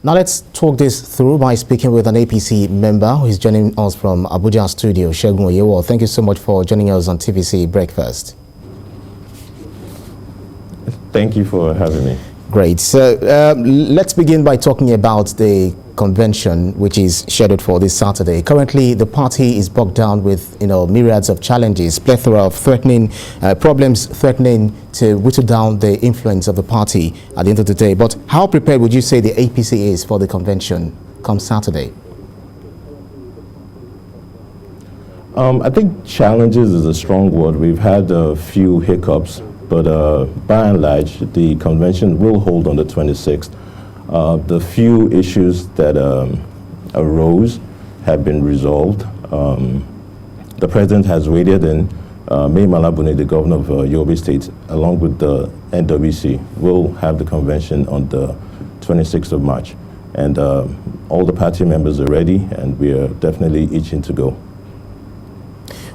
Now let's talk this through by speaking with an APC member who is joining us from Abuja studio, Segun Oyewo. Thank you so much for joining us on TVC Breakfast. Thank you for having me. Great. So let's begin by talking about the convention, which is scheduled for this Saturday. Currently, the party is bogged down with, myriads of challenges, plethora of threatening problems, threatening to whittle down the influence of the party at the end of the day. But how prepared would you say the APC is for the convention come Saturday? I think challenges is a strong word. We've had a few hiccups, but by and large, the convention will hold on the 26th. The few issues that arose have been resolved. The president has waded in. Mai Malabune, the governor of Yobe State, along with the NWC, will have the convention on the 26th of March. And all the party members are ready, and we are definitely itching to go.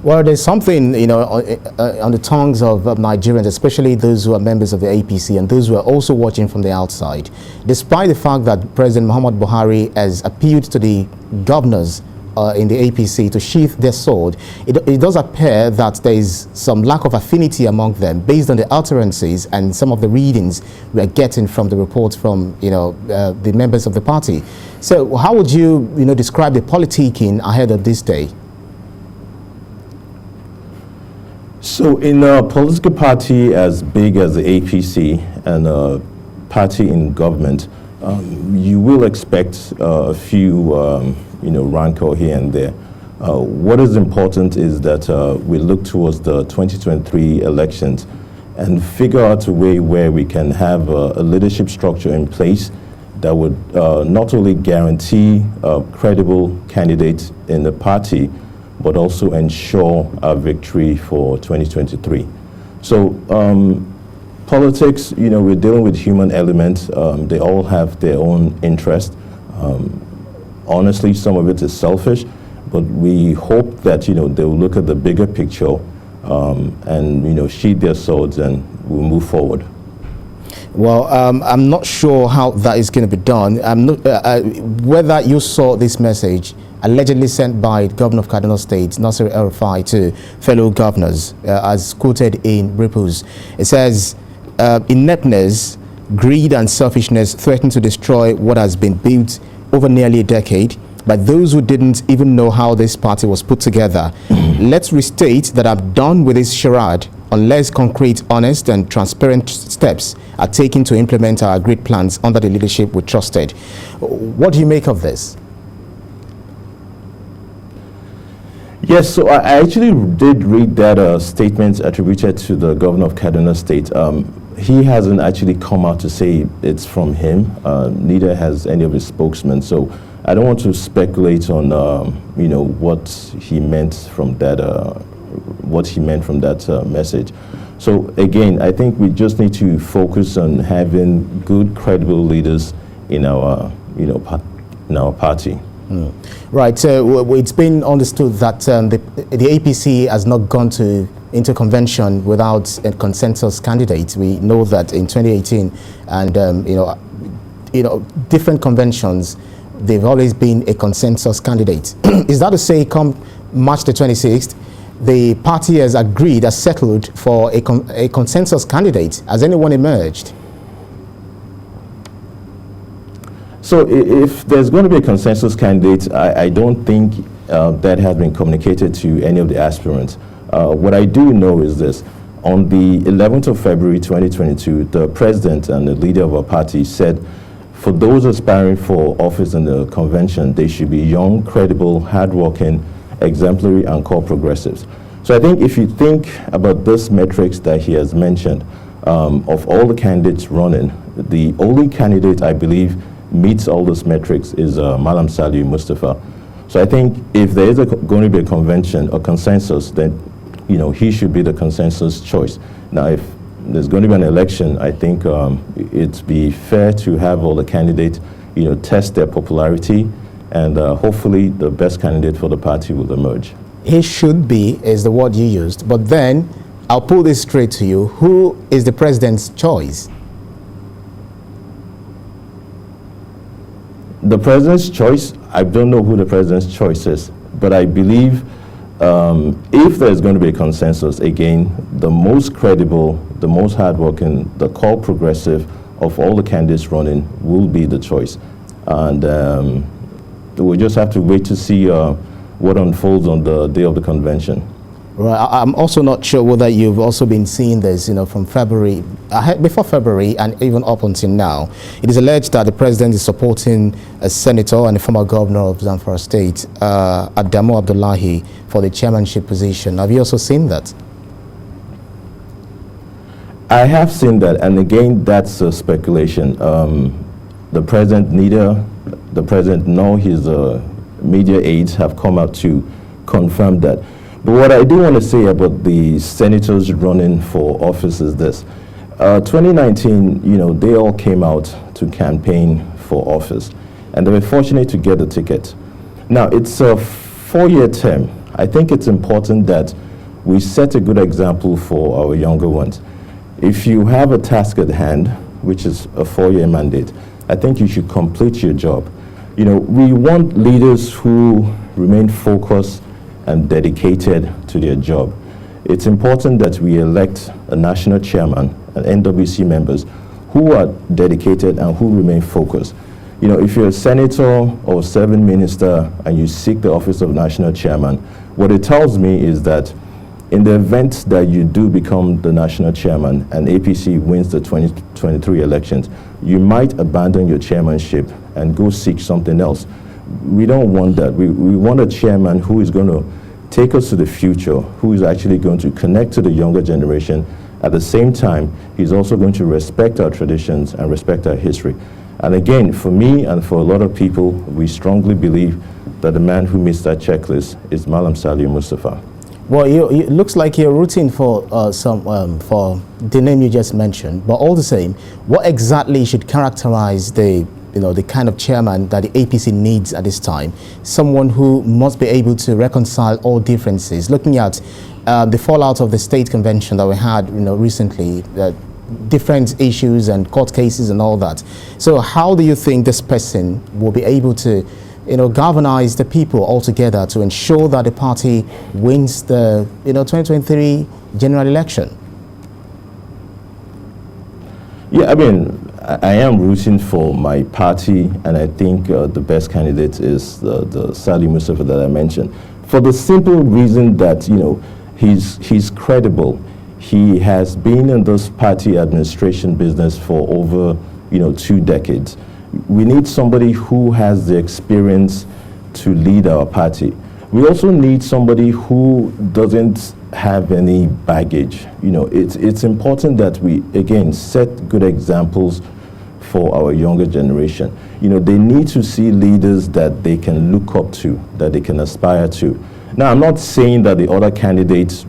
Well, there's something, on the tongues of Nigerians, especially those who are members of the APC and those who are also watching from the outside. Despite the fact that President Muhammad Buhari has appealed to the governors in the APC to sheath their sword, it does appear that there is some lack of affinity among them based on the utterances and some of the readings we are getting from the reports from, the members of the party. So how would you, describe the politicking ahead of this day? So in a political party as big as the APC and a party in government, you will expect a few, rancor here and there. What is important is that we look towards the 2023 elections and figure out a way where we can have a leadership structure in place that would not only guarantee a credible candidate in the party, but also ensure our victory for 2023. So politics, we're dealing with human elements. They all have their own interest. Honestly, some of it is selfish, but we hope that, they'll look at the bigger picture and, sheath their swords and we'll move forward. Well, I'm not sure how that is going to be done. I'm not, whether you saw this message allegedly sent by the governor of Kaduna State, Nasir El-Rufai, to fellow governors, as quoted in Ripples. It says, ineptness, greed and selfishness threaten to destroy what has been built over nearly a decade by those who didn't even know how this party was put together. Let's restate that I'm done with this charade unless concrete, honest and transparent steps are taken to implement our agreed plans under the leadership we trusted. What do you make of this? Yes, so I actually did read that statement attributed to the governor of Kaduna State. He hasn't actually come out to say it's from him, neither has any of his spokesmen. So I don't want to speculate on, what he meant from that, message. So again, I think we just need to focus on having good, credible leaders in our, in our party. Right, so it's been understood that the APC has not gone into convention without a consensus candidate. We know that in 2018 and different conventions, they've always been a consensus candidate. Is that to say, come March the 26th, the party has agreed, has settled for a consensus candidate? Has anyone emerged? So if there's going to be a consensus candidate, I don't think that has been communicated to any of the aspirants. What I do know is this. On the 11th of February 2022, the president and the leader of our party said, for those aspiring for office in the convention, they should be young, credible, hardworking, exemplary, and core progressives. So I think if you think about this metrics that he has mentioned, of all the candidates running, the only candidate I believe meets all those metrics is Malam Saliu Mustafa. So I think if there is going to be a convention or consensus, then he should be the consensus choice. Now, if there's going to be an election, I think it'd be fair to have all the candidates, test their popularity, and hopefully the best candidate for the party will emerge. He should be is the word you used, but then I'll pull this straight to you. Who is the president's choice? The president's choice, I don't know who the president's choice is, but I believe if there's going to be a consensus, again, the most credible, the most hardworking, the core progressive of all the candidates running will be the choice. And we'll just have to wait to see what unfolds on the day of the convention. Right. I'm also not sure whether you've also been seeing this, from February, before February and even up until now. It is alleged that the president is supporting a senator and a former governor of Zamfara State, Adamu Abdullahi, for the chairmanship position. Have you also seen that? I have seen that, and again, that's a speculation. The president, neither the president nor his media aides have come out to confirm that. But what I do want to say about the senators running for office is this. 2019, they all came out to campaign for office, and they were fortunate to get the ticket. Now, it's a 4-year term. I think it's important that we set a good example for our younger ones. If you have a task at hand, which is a 4-year mandate, I think you should complete your job. We want leaders who remain focused and dedicated to their job. It's important that we elect a national chairman and NWC members who are dedicated and who remain focused. If you're a senator or serving minister and you seek the office of national chairman, what it tells me is that in the event that you do become the national chairman and APC wins the 2023 elections, you might abandon your chairmanship and go seek something else. We don't want that. We want a chairman who is going to take us to the future, who is actually going to connect to the younger generation. At the same time, he's also going to respect our traditions and respect our history. And again, for me and for a lot of people, we strongly believe that the man who meets that checklist is Malam Saliu Mustafa. Well, it looks like you're rooting for for the name you just mentioned, but all the same, what exactly should characterize the kind of chairman that the APC needs at this time? Someone who must be able to reconcile all differences. Looking at the fallout of the state convention that we had, recently, different issues and court cases and all that. So, how do you think this person will be able to, galvanize the people all together to ensure that the party wins the, 2023 general election? Yeah, I am rooting for my party, and I think the best candidate is the Saliu Mustafa that I mentioned, for the simple reason that he's credible. He has been in this party administration business for over 2 decades. We need somebody who has the experience to lead our party. We also need somebody who doesn't have any baggage. It's important that we again set good examples for our younger generation. They need to see leaders that they can look up to, that they can aspire to. Now, I'm not saying that the other candidates,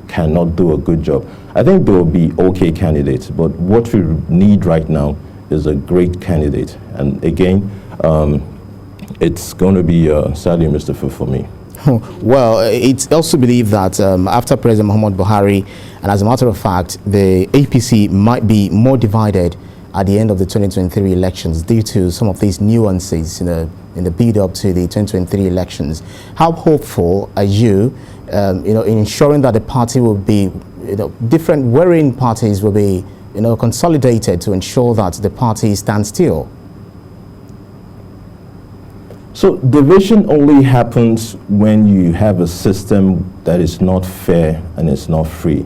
cannot do a good job. I think they will be okay candidates, but what we need right now is a great candidate. And again, it's going to be Saliu Mustafa for me. Well, it's also believed that after President Muhammad Buhari, and as a matter of fact, the APC might be more divided at the end of the 2023 elections due to some of these nuances in the build up to the 2023 elections. How hopeful are you, in ensuring that the party will be, different warring parties will be, consolidated to ensure that the party stands still? So division only happens when you have a system that is not fair and it's not free.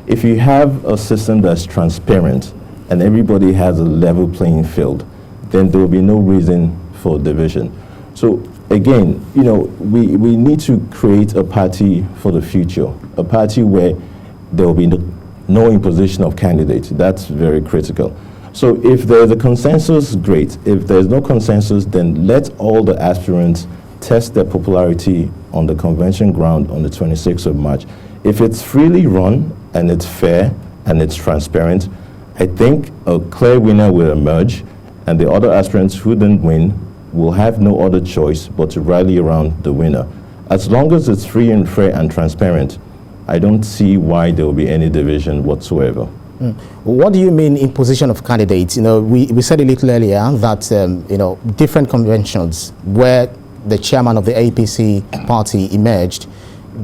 If you have a system that's transparent and everybody has a level playing field, then there will be no reason for division. So again, we need to create a party for the future, a party where there will be no imposition of candidates. That's very critical. So if there's a consensus, great. If there's no consensus, then let all the aspirants test their popularity on the convention ground on the 26th of March. If it's freely run and it's fair and it's transparent, I think a clear winner will emerge, and the other aspirants who didn't win will have no other choice but to rally around the winner. As long as it's free and fair and transparent, I don't see why there will be any division whatsoever. What do you mean imposition of candidates? We said a little earlier that different conventions where the chairman of the APC party emerged,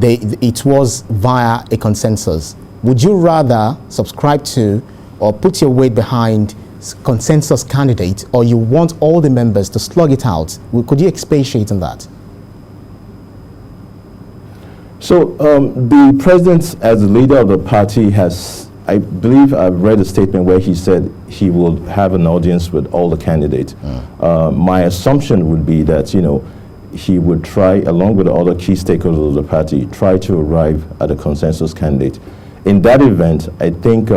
it was via a consensus. Would you rather subscribe to or put your weight behind consensus candidate, or you want all the members to slug it out? Could you expatiate on that? So the president, as the leader of the party, has, I believe I've read a statement where he said he will have an audience with all the candidates. My assumption would be that, he would try, along with other key stakeholders of the party, try to arrive at a consensus candidate. In that event, I think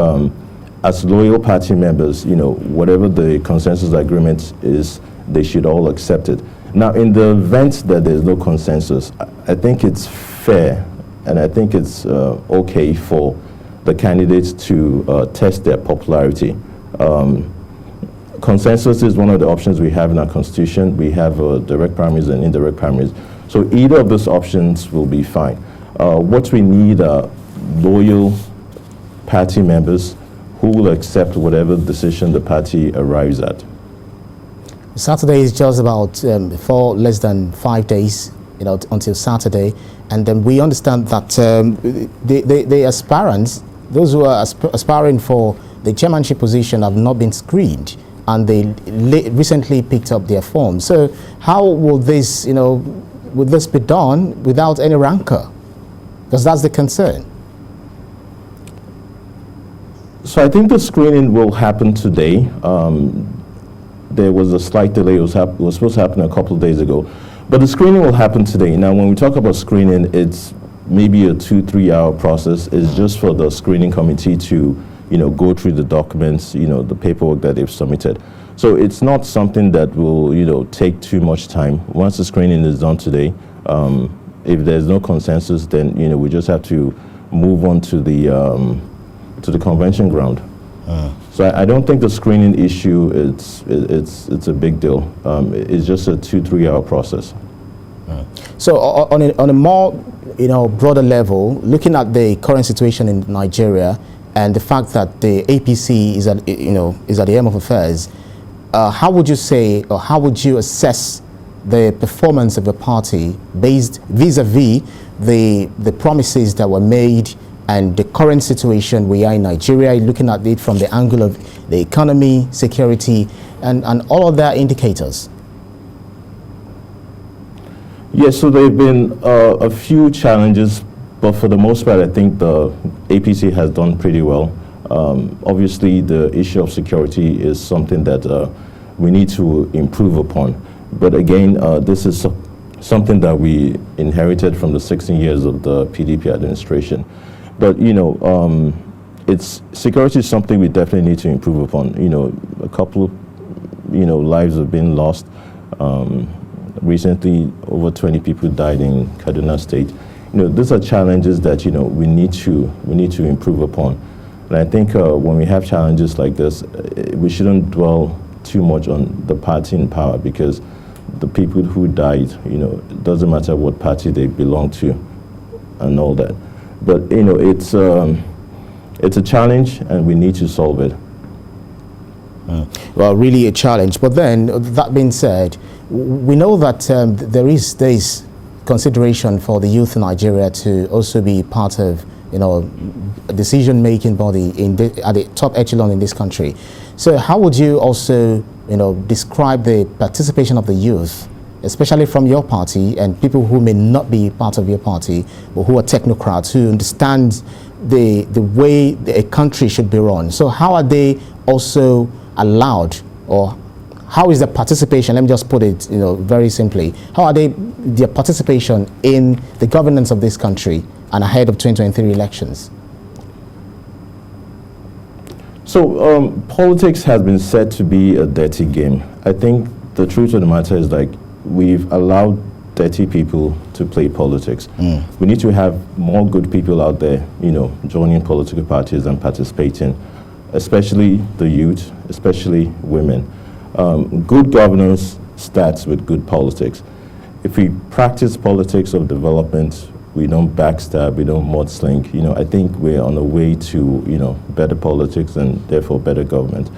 as loyal party members, whatever the consensus agreement is, they should all accept it. Now, in the event that there's no consensus, I think it's fair, and I think it's okay for the candidates to test their popularity. Consensus is one of the options we have in our constitution. We have direct primaries and indirect primaries. So either of those options will be fine. What we need are loyal party members who will accept whatever decision the party arrives at. Saturday is just about for less than 5 days, until Saturday, and then we understand that the aspirants, those who are aspiring for the chairmanship position, have not been screened, and they recently picked up their form. So how will this, would this be done without any rancor? Because that's the concern. So I think the screening will happen today. There was a slight delay. It was supposed to happen a couple of days ago. But the screening will happen today. Now, when we talk about screening, it's maybe a 2-3 hour process. It's just for the screening committee to, go through the documents, the paperwork that they've submitted. So it's not something that will, take too much time. Once the screening is done today, if there's no consensus, then, we just have to move on to the convention ground. So I don't think the screening issue, it's a big deal. It's just a 2-3 hour process. So on a more broader level, looking at the current situation in Nigeria and the fact that the APC is at the helm of affairs, how would you say, or how would you assess the performance of the party based vis-a-vis the promises that were made and the current situation we are in Nigeria, looking at it from the angle of the economy, security, and all other indicators? Yes, so there have been a few challenges, but for the most part, I think the APC has done pretty well. Obviously, the issue of security is something that we need to improve upon. But again, this is something that we inherited from the 16 years of the PDP administration. But, security is something we definitely need to improve upon. A couple of, lives have been lost. Recently, over 20 people died in Kaduna State. These are challenges that, we need to improve upon. And I think when we have challenges like this, we shouldn't dwell too much on the party in power, because the people who died, it doesn't matter what party they belong to and all that. But, it's a challenge, and we need to solve it. Well, really a challenge. But then, that being said, we know that there is this consideration for the youth in Nigeria to also be part of, a decision-making body at the top echelon in this country. So how would you also, describe the participation of the youth, especially from your party and people who may not be part of your party, but who are technocrats, who understand the way a country should be run? So how are they also allowed, or how is the participation, let me just put it very simply, how are their participation in the governance of this country and ahead of 2023 elections? So politics has been said to be a dirty game. I think the truth of the matter is, we've allowed dirty people to play politics. We need to have more good people out there, joining political parties and participating, especially the youth, especially women. Good governance starts with good politics. If we practice politics of development, we don't backstab, we don't mudsling. I think we're on the way to, better politics and therefore better government.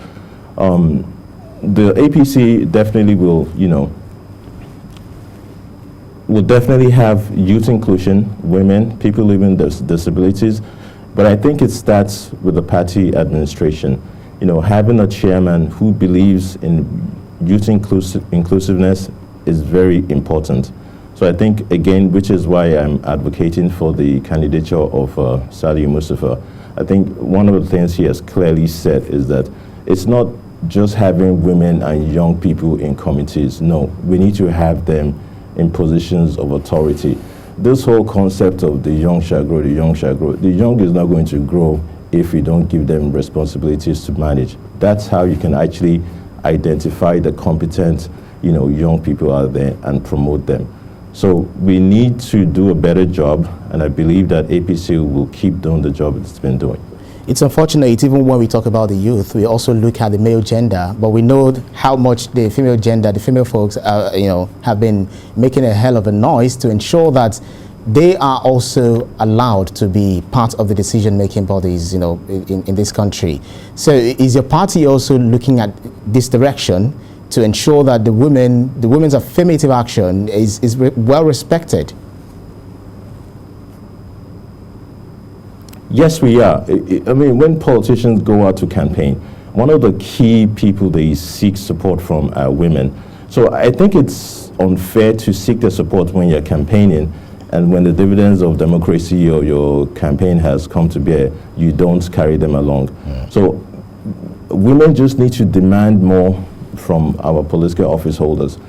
The APC definitely will definitely have youth inclusion, women, people living with disabilities, but I think it starts with the party administration. Having a chairman who believes in youth inclusiveness is very important. So I think, again, which is why I'm advocating for the candidature of Saliu Mustafa. I think one of the things he has clearly said is that it's not just having women and young people in committees. No, we need to have them in positions of authority. This whole concept of the young shall grow, the young shall grow, the young is not going to grow if we don't give them responsibilities to manage. That's how you can actually identify the competent, young people out there and promote them. So we need to do a better job, and I believe that APC will keep doing the job it's been doing. It's unfortunate, even when we talk about the youth, we also look at the male gender, but we know how much the female gender, the female folks, have been making a hell of a noise to ensure that they are also allowed to be part of the decision-making bodies, in this country. So is your party also looking at this direction to ensure that the women's affirmative action is well respected? Yes, we are. I mean, when politicians go out to campaign, one of the key people they seek support from are women. So I think it's unfair to seek the support when you're campaigning, and when the dividends of democracy or your campaign has come to bear, you don't carry them along. So women just need to demand more from our political office holders.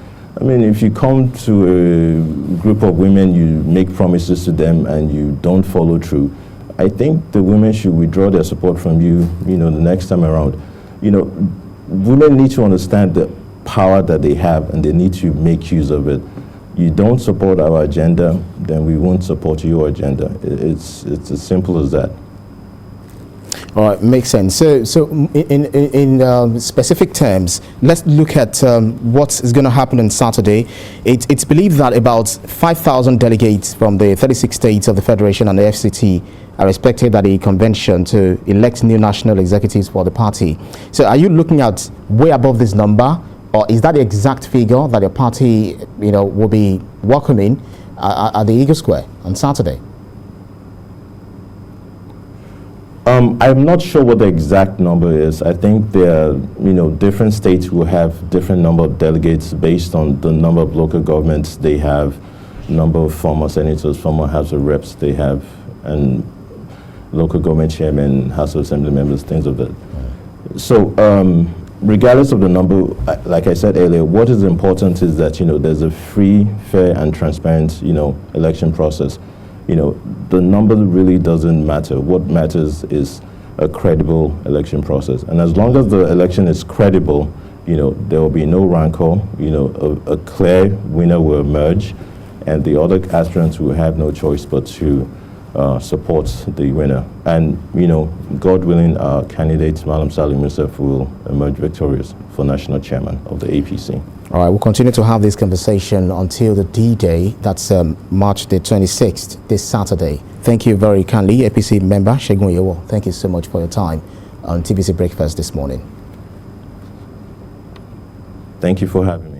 I mean, if you come to a group of women, you make promises to them and you don't follow through, I think the women should withdraw their support from you, the next time around. Women need to understand the power that they have, and they need to make use of it. You don't support our agenda, then we won't support your agenda. It's as simple as that. All right, makes sense. So in specific terms, let's look at what is going to happen on Saturday. It's believed that about 5,000 delegates from the 36 states of the Federation and the FCT are expected at the convention to elect new national executives for the party. So are you looking at way above this number, or is that the exact figure that your party, will be welcoming at the Eagle Square on Saturday? I'm not sure what the exact number is. I think there are, different states will have different number of delegates based on the number of local governments they have, number of former senators, former House of Reps they have, and local government chairmen, House of Assembly members, things of that. So regardless of the number, like I said earlier, what is important is that, there's a free, fair, and transparent, election process. The number really doesn't matter. What matters is a credible election process. And as long as the election is credible, there will be no rancor, a clear winner will emerge, and the other aspirants will have no choice but to support the winner. And, God willing, our candidate, Madam Saliu Mustafa, will emerge victorious for national chairman of the APC. All right, we'll continue to have this conversation until the D-Day, that's March the 26th, this Saturday. Thank you very kindly, APC member Segun Yewo. Thank you so much for your time on TVC Breakfast this morning. Thank you for having me.